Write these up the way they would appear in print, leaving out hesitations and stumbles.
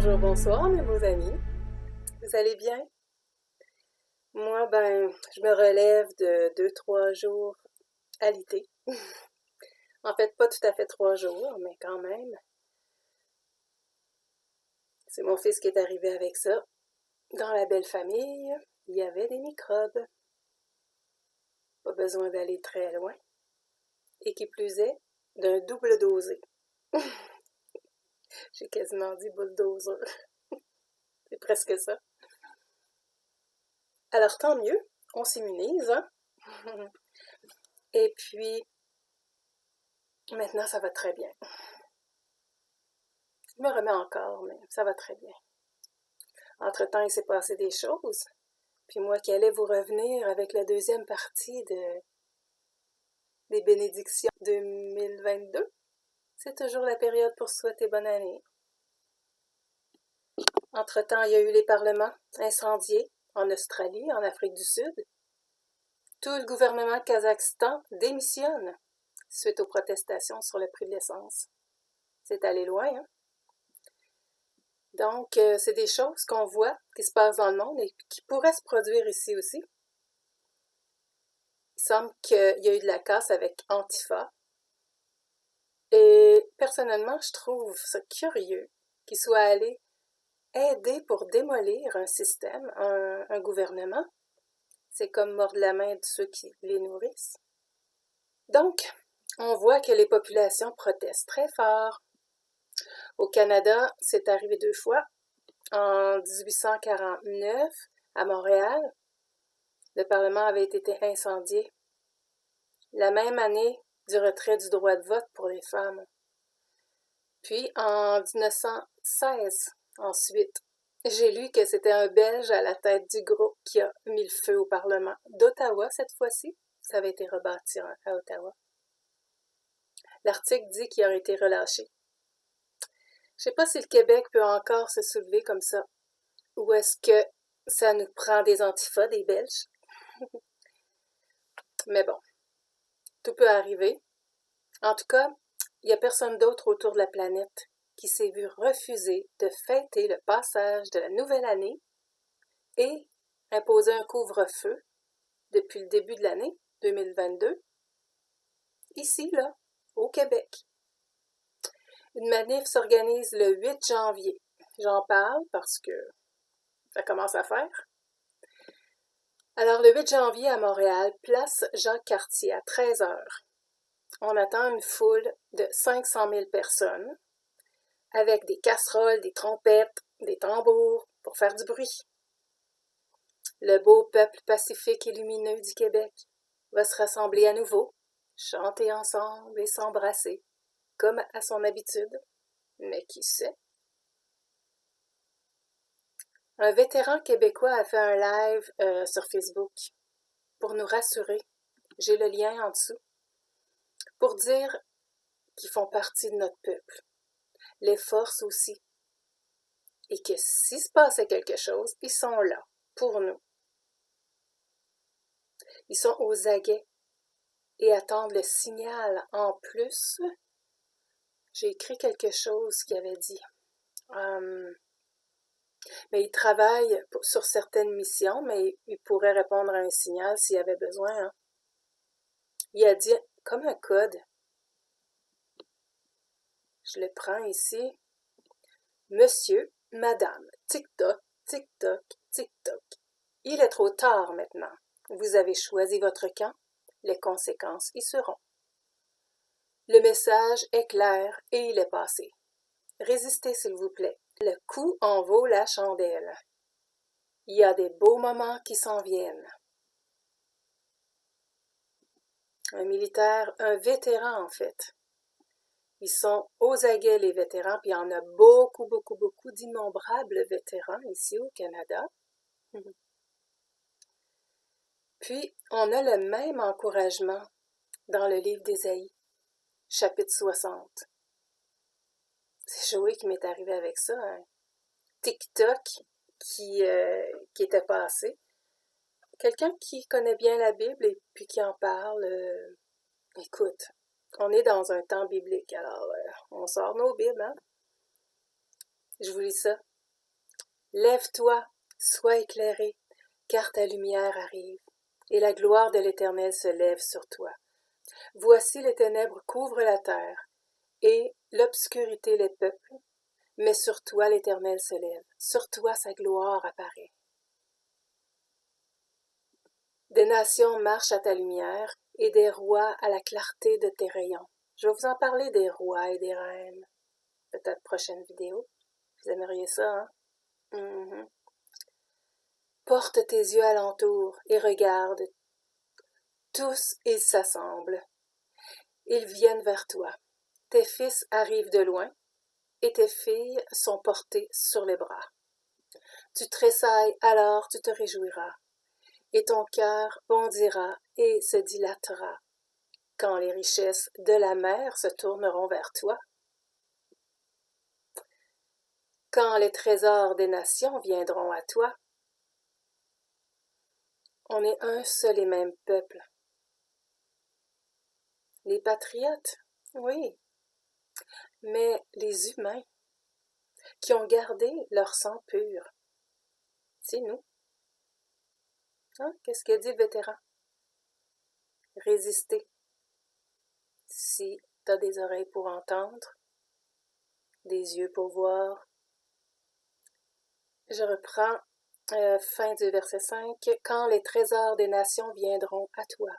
Bonjour, bonsoir mes beaux amis. Vous allez bien? Moi, je me relève de 2, 3 jours alité. En fait, pas tout à fait 3 jours, mais quand même. C'est mon fils qui est arrivé avec ça. Dans la belle famille, il y avait des microbes. Pas besoin d'aller très loin. Et qui plus est, d'un double dosé. J'ai quasiment dit bulldozer. C'est presque ça. Alors tant mieux, on s'immunise, hein? Et puis, maintenant ça va très bien. Je me remets encore, mais ça va très bien. Entre-temps, il s'est passé des choses. Puis moi qui allais vous revenir avec la deuxième partie des bénédictions 2022. C'est toujours la période pour souhaiter bonne année. Entre-temps, il y a eu les parlements incendiés en Australie, en Afrique du Sud. Tout le gouvernement Kazakhstan démissionne suite aux protestations sur le prix de l'essence. C'est allé loin, hein? Donc, c'est des choses qu'on voit qui se passent dans le monde et qui pourraient se produire ici aussi. Il semble qu'il y a eu de la casse avec Antifa. Et personnellement, je trouve ça curieux qu'ils soient allés aider pour démolir un système, un gouvernement. C'est comme mordre la main de ceux qui les nourrissent. Donc, on voit que les populations protestent très fort. Au Canada, c'est arrivé 2 fois. En 1849, à Montréal, le Parlement avait été incendié. La même année du retrait du droit de vote pour les femmes. Puis, en 1916, ensuite, j'ai lu que c'était un Belge à la tête du groupe qui a mis le feu au Parlement d'Ottawa cette fois-ci. Ça avait été rebâti à Ottawa. L'article dit qu'il aurait été relâché. Je sais pas si le Québec peut encore se soulever comme ça. Ou est-ce que ça nous prend des antifas, des Belges? Mais bon, tout peut arriver. En tout cas, il n'y a personne d'autre autour de la planète qui s'est vu refuser de fêter le passage de la nouvelle année et imposer un couvre-feu depuis le début de l'année 2022, ici, là, au Québec. Une manif s'organise le 8 janvier. J'en parle parce que ça commence à faire. Alors, le 8 janvier à Montréal, place Jacques-Cartier à 13 heures. On attend une foule de 500 000 personnes avec des casseroles, des trompettes, des tambours pour faire du bruit. Le beau peuple pacifique et lumineux du Québec va se rassembler à nouveau, chanter ensemble et s'embrasser, comme à son habitude. Mais qui sait? Un vétéran québécois a fait un live sur Facebook pour nous rassurer. J'ai le lien en dessous. Pour dire qu'ils font partie de notre peuple. Les forces aussi. Et que s'il se passait quelque chose, ils sont là, pour nous. Ils sont aux aguets et attendent le signal. En plus, j'ai écrit quelque chose qui avait dit. Mais ils travaillent sur certaines missions, mais ils pourraient répondre à un signal s'il y avait besoin. Hein. Il a dit, comme un code. Je le prends ici. Monsieur, madame, tic-toc, tic-toc, tic-toc. Il est trop tard maintenant. Vous avez choisi votre camp. Les conséquences y seront. Le message est clair et il est passé. Résistez, s'il vous plaît. Le coup en vaut la chandelle. Il y a des beaux moments qui s'en viennent. Un militaire, un vétéran en fait. Ils sont aux aguets, les vétérans, puis il y en a beaucoup, beaucoup, beaucoup d'innombrables vétérans ici au Canada. Puis, on a le même encouragement dans le livre d'Ésaïe, chapitre 60. C'est Joey qui m'est arrivé avec ça, un TikTok qui était passé. Quelqu'un qui connaît bien la Bible et puis qui en parle. Écoute, on est dans un temps biblique, alors on sort nos Bibles, hein? Je vous lis ça. Lève-toi, sois éclairé, car ta lumière arrive, et la gloire de l'Éternel se lève sur toi. Voici les ténèbres couvrent la terre, et l'obscurité les peuples, mais sur toi l'Éternel se lève, sur toi sa gloire apparaît. Des nations marchent à ta lumière, et des rois à la clarté de tes rayons. Je vais vous en parler des rois et des reines. Peut-être prochaine vidéo. Vous aimeriez ça, hein? Porte tes yeux alentour et regarde. Tous ils s'assemblent. Ils viennent vers toi. Tes fils arrivent de loin, et tes filles sont portées sur les bras. Tu tressailles, alors tu te réjouiras, et ton cœur bondira et se dilatera, quand les richesses de la mer se tourneront vers toi. Quand les trésors des nations viendront à toi. On est un seul et même peuple. Les patriotes, oui, mais les humains qui ont gardé leur sang pur, c'est nous. Hein? Qu'est-ce qu'a dit le vétéran? Résister. Si tu as des oreilles pour entendre, des yeux pour voir. Je reprends fin du verset 5. Quand les trésors des nations viendront à toi,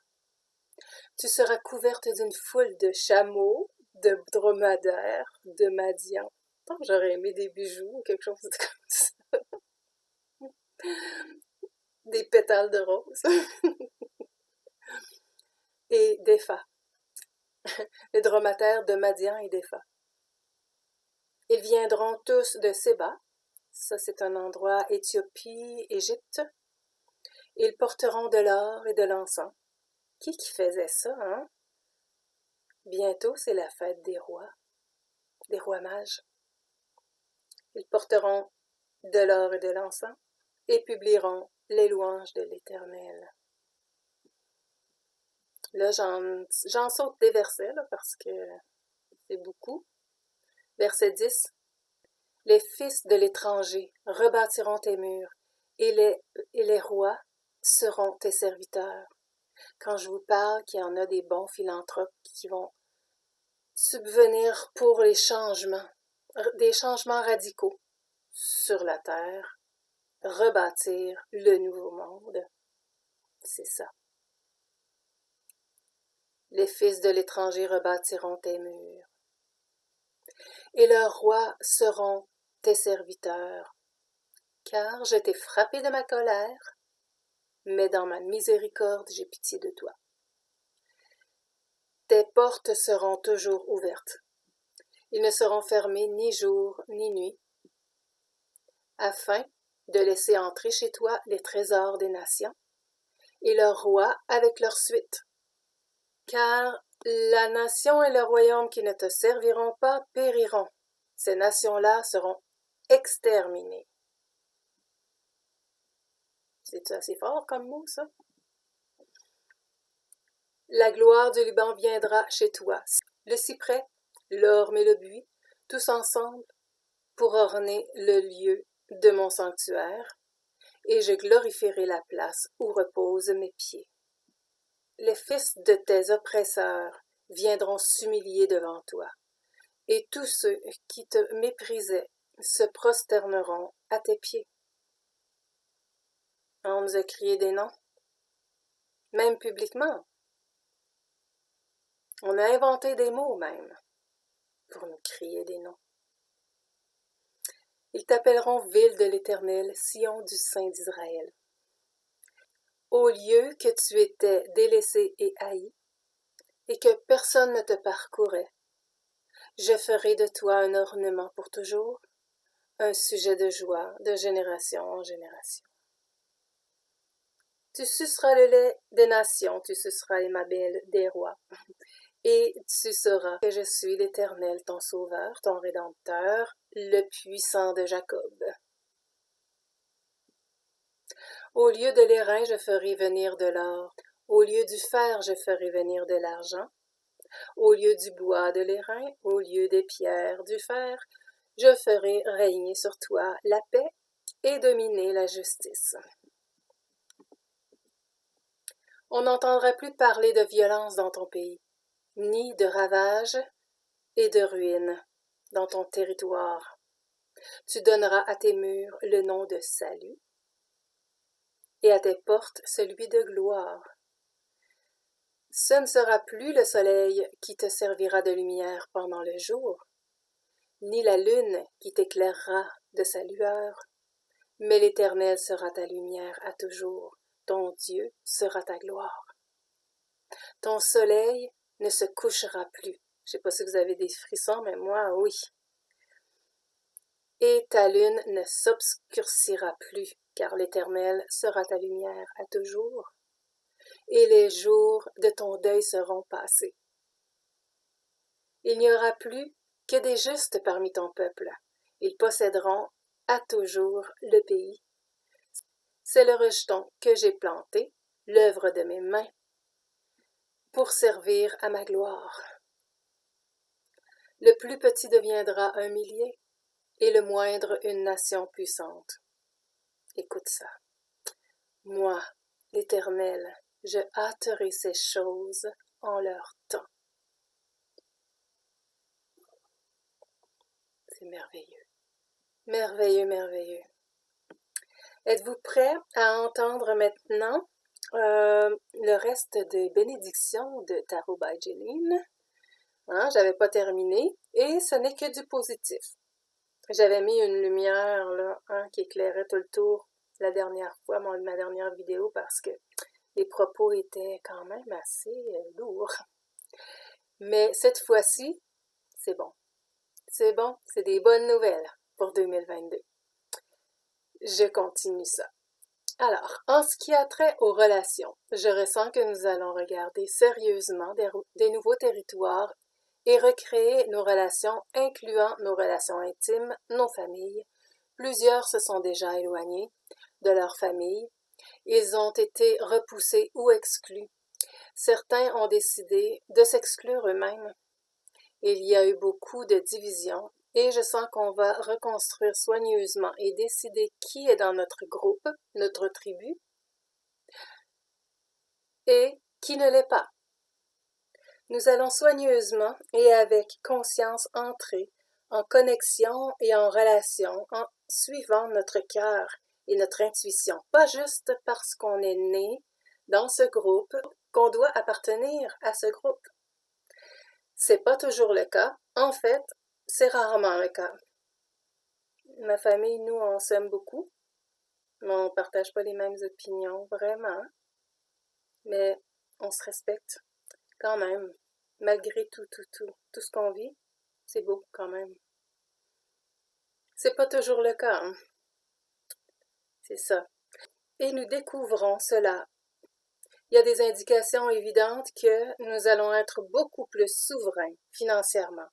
tu seras couverte d'une foule de chameaux, de dromadaires, de Madian. J'aurais aimé des bijoux ou quelque chose comme ça. Des pétales de rose. Et d'Épha. Les dromadaires de Madian et d'Épha. Ils viendront tous de Séba. Ça, c'est un endroit Éthiopie, Égypte. Ils porteront de l'or et de l'encens. Qui faisait ça, hein? Bientôt, c'est la fête des rois mages. Ils porteront de l'or et de l'encens et publieront les louanges de l'Éternel. Là, j'en saute des versets, là, parce que c'est beaucoup. Verset 10. Les fils de l'étranger rebâtiront tes murs, et les rois seront tes serviteurs. Quand je vous parle qu'il y en a des bons philanthropes qui vont subvenir pour les changements, des changements radicaux sur la terre, rebâtir le nouveau monde, c'est ça. Les fils de l'étranger rebâtiront tes murs, et leurs rois seront tes serviteurs, car je t'ai frappé de ma colère, mais dans ma miséricorde j'ai pitié de toi. Tes portes seront toujours ouvertes. Ils ne seront fermés ni jour ni nuit, afin de laisser entrer chez toi les trésors des nations, et leurs rois avec leur suite. Car la nation et le royaume qui ne te serviront pas périront. Ces nations-là seront exterminées. C'est assez fort comme mot, ça? La gloire du Liban viendra chez toi. Le cyprès, l'orme et le buis, tous ensemble, pour orner le lieu de mon sanctuaire, et je glorifierai la place où reposent mes pieds. Les fils de tes oppresseurs viendront s'humilier devant toi, et tous ceux qui te méprisaient se prosterneront à tes pieds. On nous a crié des noms, même publiquement. On a inventé des mots même pour nous crier des noms. Ils t'appelleront ville de l'Éternel, Sion du Saint d'Israël. Au lieu que tu étais délaissé et haï, et que personne ne te parcourait, je ferai de toi un ornement pour toujours, un sujet de joie de génération en génération. Tu suceras le lait des nations, tu suceras les mabelles des rois, et tu sauras que je suis l'Éternel, ton Sauveur, ton Rédempteur, le puissant de Jacob. Au lieu de l'airain, je ferai venir de l'or, au lieu du fer, je ferai venir de l'argent, au lieu du bois de l'airain, au lieu des pierres du fer, je ferai régner sur toi la paix et dominer la justice. On n'entendra plus parler de violence dans ton pays, ni de ravages et de ruines dans ton territoire. Tu donneras à tes murs le nom de salut et à tes portes celui de gloire. Ce ne sera plus le soleil qui te servira de lumière pendant le jour, ni la lune qui t'éclairera de sa lueur, mais l'Éternel sera ta lumière à toujours, ton Dieu sera ta gloire. Ton soleil ne se couchera plus. Je ne sais pas si vous avez des frissons, mais moi, oui. Et ta lune ne s'obscurcira plus, car l'Éternel sera ta lumière à toujours, et les jours de ton deuil seront passés. Il n'y aura plus que des justes parmi ton peuple. Ils posséderont à toujours le pays. C'est le rejeton que j'ai planté, l'œuvre de mes mains, pour servir à ma gloire. Le plus petit deviendra un millier, et le moindre une nation puissante. Écoute ça. Moi, l'Éternel, je hâterai ces choses en leur temps. C'est merveilleux. Merveilleux, merveilleux. Êtes-vous prêts à entendre maintenant le reste des bénédictions de Tarot by Jeline? J'avais pas terminé et ce n'est que du positif. J'avais mis une lumière là, qui éclairait tout le tour la dernière fois, ma dernière vidéo, parce que les propos étaient quand même assez lourds. Mais cette fois-ci, c'est bon. C'est bon, c'est des bonnes nouvelles pour 2022. Je continue ça. Alors, en ce qui a trait aux relations, je ressens que nous allons regarder sérieusement des nouveaux territoires et recréer nos relations, incluant nos relations intimes, nos familles. Plusieurs se sont déjà éloignés de leur famille. Ils ont été repoussés ou exclus. Certains ont décidé de s'exclure eux-mêmes. Il y a eu beaucoup de divisions et je sens qu'on va reconstruire soigneusement et décider qui est dans notre groupe, notre tribu, et qui ne l'est pas. Nous allons soigneusement et avec conscience entrer en connexion et en relation en suivant notre cœur et notre intuition, pas juste parce qu'on est né dans ce groupe qu'on doit appartenir à ce groupe. C'est pas toujours le cas. En fait, c'est rarement le cas. Ma famille, nous, on s'aime beaucoup, mais on partage pas les mêmes opinions, vraiment. Mais on se respecte quand même, malgré tout ce qu'on vit. C'est beau quand même. C'est pas toujours le cas, hein? C'est ça. Et nous découvrons cela. Il y a des indications évidentes que nous allons être beaucoup plus souverains financièrement.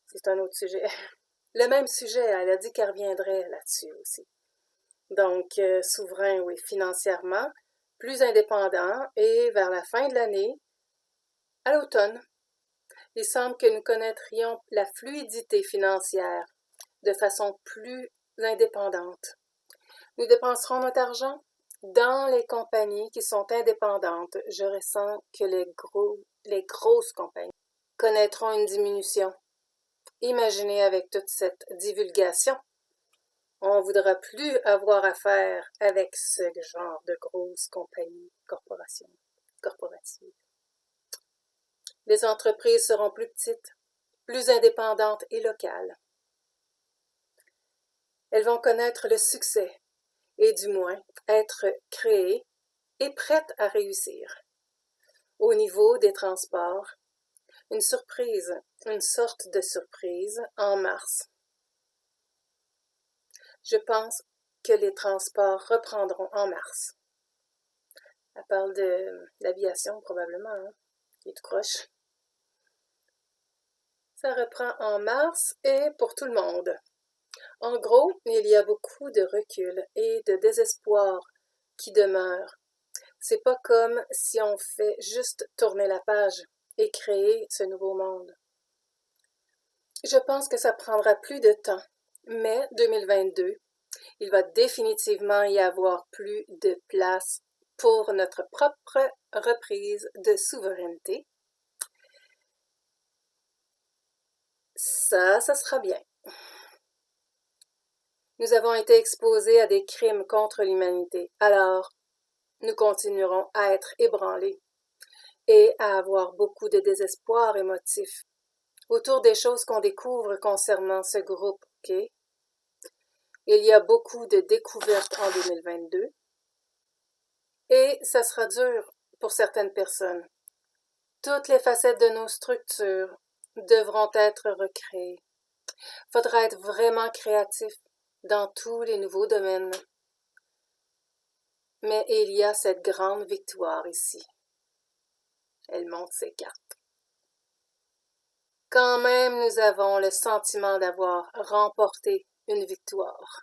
C'est un autre sujet. Le même sujet, elle a dit qu'elle reviendrait là-dessus aussi. Donc, souverain, oui, financièrement, plus indépendant, et vers la fin de l'année, à l'automne, il semble que nous connaîtrions la fluidité financière de façon plus indépendante. Nous dépenserons notre argent dans les compagnies qui sont indépendantes. Je ressens que les grosses compagnies connaîtront une diminution. Imaginez avec toute cette divulgation, on ne voudra plus avoir affaire avec ce genre de grosses compagnies, corporatives. Les entreprises seront plus petites, plus indépendantes et locales. Elles vont connaître le succès et du moins être créées et prêtes à réussir. Au niveau des transports, une sorte de surprise en mars. Je pense que les transports reprendront en mars. Elle parle de l'aviation probablement, hein, qui est tout croche. Ça reprend en mars et pour tout le monde. En gros, il y a beaucoup de recul et de désespoir qui demeurent. C'est pas comme si on fait juste tourner la page et créer ce nouveau monde. Je pense que ça prendra plus de temps, mais 2022 Il va définitivement y avoir plus de place pour notre propre reprise de souveraineté. Ça sera bien. Nous avons été exposés à des crimes contre l'humanité, alors nous continuerons à être ébranlés et à avoir beaucoup de désespoir émotif autour des choses qu'on découvre concernant ce groupe, ok? Il y a beaucoup de découvertes en 2022 et ça sera dur pour certaines personnes. Toutes les facettes de nos structures devront être recréées. Faudra être vraiment créatif dans tous les nouveaux domaines. Mais il y a cette grande victoire ici. Elle montre ses cartes. Quand même, nous avons le sentiment d'avoir remporté une victoire.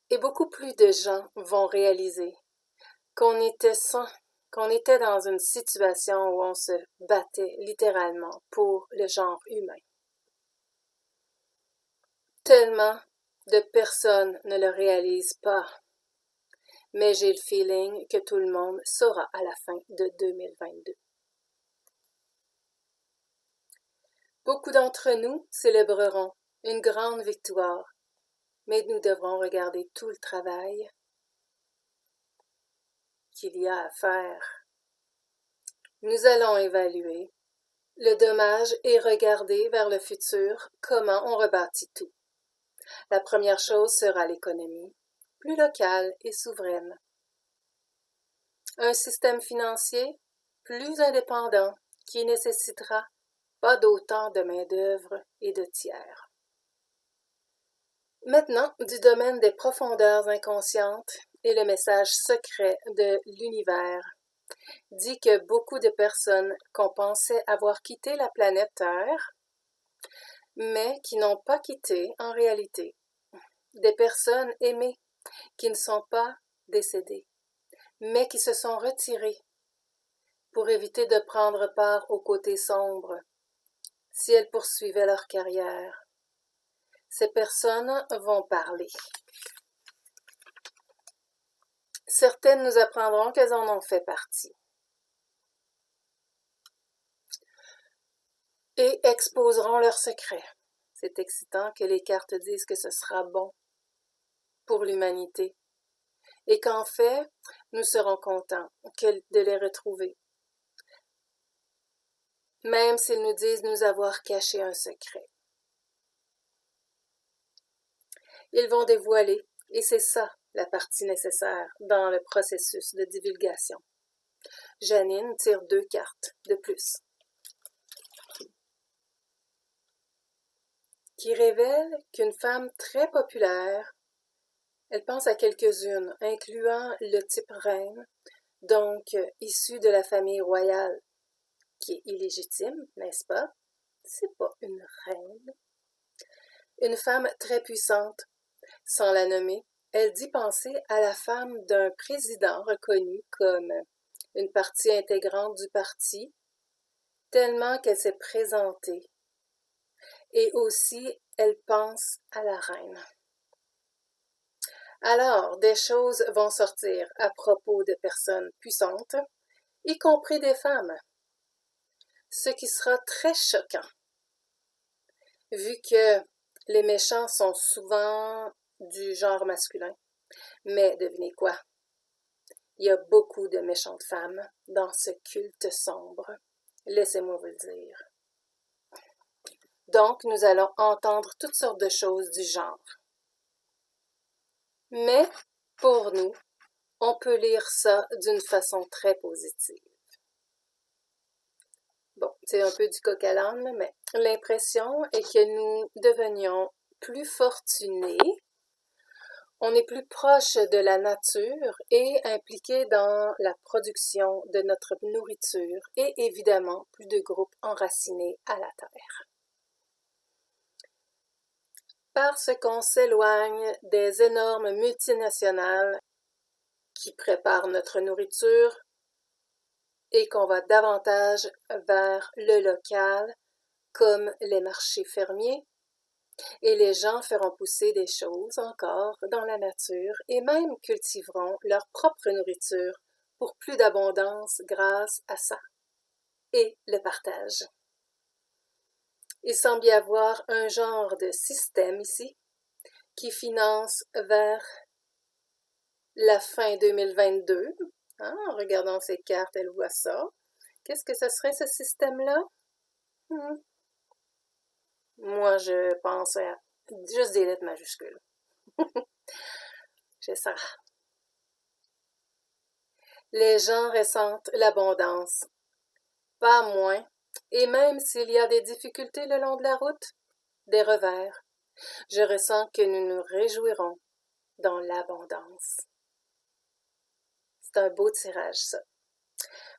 Et beaucoup plus de gens vont réaliser qu'on était dans une situation où on se battait littéralement pour le genre humain. Tellement de personnes ne le réalisent pas. Mais j'ai le feeling que tout le monde saura à la fin de 2022. Beaucoup d'entre nous célébreront une grande victoire, mais nous devrons regarder tout le travail qu'il y a à faire. Nous allons évaluer le dommage et regarder vers le futur comment on rebâtit tout. La première chose sera l'économie, plus locale et souveraine. Un système financier plus indépendant qui nécessitera pas d'autant de main-d'œuvre et de tiers. Maintenant, du domaine des profondeurs inconscientes et le message secret de l'univers dit que beaucoup de personnes qu'on pensait avoir quitté la planète Terre, mais qui n'ont pas quitté en réalité. Des personnes aimées qui ne sont pas décédées, mais qui se sont retirées pour éviter de prendre part au côté sombre si elles poursuivaient leur carrière. Ces personnes vont parler. Certaines nous apprendront qu'elles en ont fait partie. Et exposeront leurs secrets. C'est excitant que les cartes disent que ce sera bon pour l'humanité et qu'en fait, nous serons contents de les retrouver. Même s'ils nous disent nous avoir caché un secret. Ils vont dévoiler, et c'est ça la partie nécessaire dans le processus de divulgation. Janine tire 2 cartes de plus, qui révèlent qu'une femme très populaire, elle pense à quelques-unes, incluant le type reine, donc issue de la famille royale, qui est illégitime, n'est-ce pas? C'est pas une reine. Une femme très puissante, sans la nommer, elle dit penser à la femme d'un président reconnu comme une partie intégrante du parti, tellement qu'elle s'est présentée. Et aussi, elle pense à la reine. Alors, des choses vont sortir à propos de personnes puissantes, y compris des femmes, ce qui sera très choquant, vu que les méchants sont souvent du genre masculin. Mais devinez quoi? Il y a beaucoup de méchantes femmes dans ce culte sombre. Laissez-moi vous le dire. Donc, nous allons entendre toutes sortes de choses du genre. Mais, pour nous, on peut lire ça d'une façon très positive. Bon, c'est un peu du coq à l'âne, mais l'impression est que nous devenions plus fortunés, on est plus proche de la nature et impliqué dans la production de notre nourriture et évidemment plus de groupes enracinés à la terre. Parce qu'on s'éloigne des énormes multinationales qui préparent notre nourriture et qu'on va davantage vers le local, comme les marchés fermiers, Et les gens feront pousser des choses encore dans la nature et même cultiveront leur propre nourriture pour plus d'abondance grâce à ça et le partage. Il semble y avoir un genre de système ici qui finance vers la fin 2022. En regardant ces cartes, elle voit ça. Qu'est-ce que ce serait ce système-là? Moi, je pense à juste des lettres majuscules. C'est ça. Les gens ressentent l'abondance, pas moins, et même s'il y a des difficultés le long de la route, des revers, je ressens que nous nous réjouirons dans l'abondance. C'est un beau tirage, ça.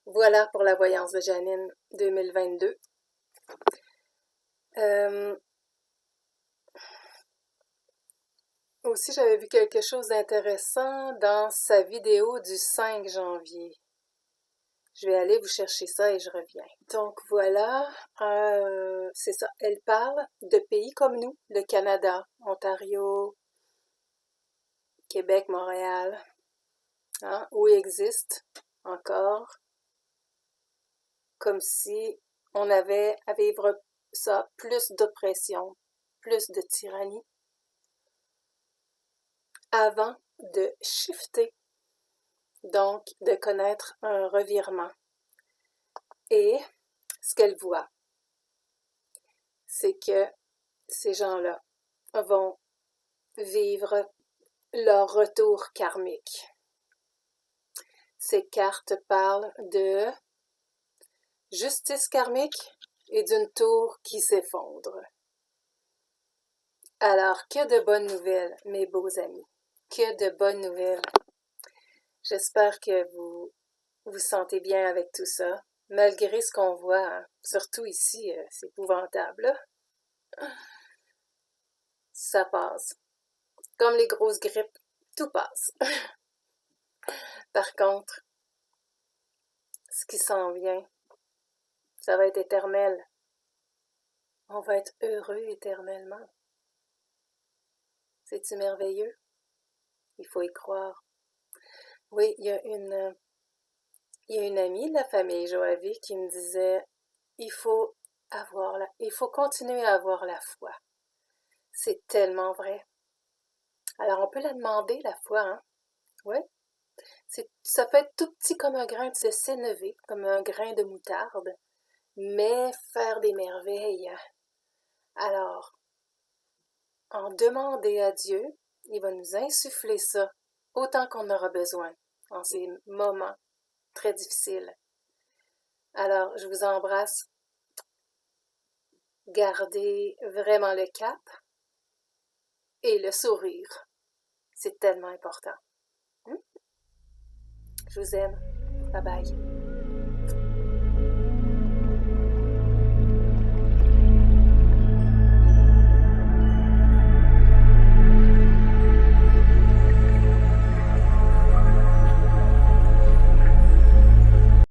Voilà pour la voyance de Janine 2022. Aussi, j'avais vu quelque chose d'intéressant dans sa vidéo du 5 janvier. Je vais aller vous chercher ça et je reviens. Donc voilà, c'est ça. Elle parle de pays comme nous, le Canada, Ontario, Québec, Montréal, où il existe encore, comme si on avait à vivre ça, plus d'oppression, plus de tyrannie, avant de shifter, donc de connaître un revirement. Et ce qu'elle voit, c'est que ces gens-là vont vivre leur retour karmique. Ces cartes parlent de justice karmique et d'une tour qui s'effondre. Alors, que de bonnes nouvelles, mes beaux amis. Que de bonnes nouvelles. J'espère que vous vous sentez bien avec tout ça, malgré ce qu'on voit, hein. Surtout ici, c'est épouvantable. Ça passe. Comme les grosses grippes, tout passe. Par contre, ce qui s'en vient, ça va être éternel. On va être heureux éternellement. C'est-tu merveilleux? Il faut y croire. Oui, il y a une amie de la famille Joavi qui me disait, il faut continuer à avoir la foi. C'est tellement vrai. Alors, on peut la demander, la foi, hein? Oui. Ça peut être tout petit comme un grain de sénévé, comme un grain de moutarde, mais faire des merveilles. Alors, en demander à Dieu, il va nous insuffler ça autant qu'on aura besoin en ces moments très difficiles. Alors, je vous embrasse. Gardez vraiment le cap et le sourire. C'est tellement important. Je vous aime. Bye bye.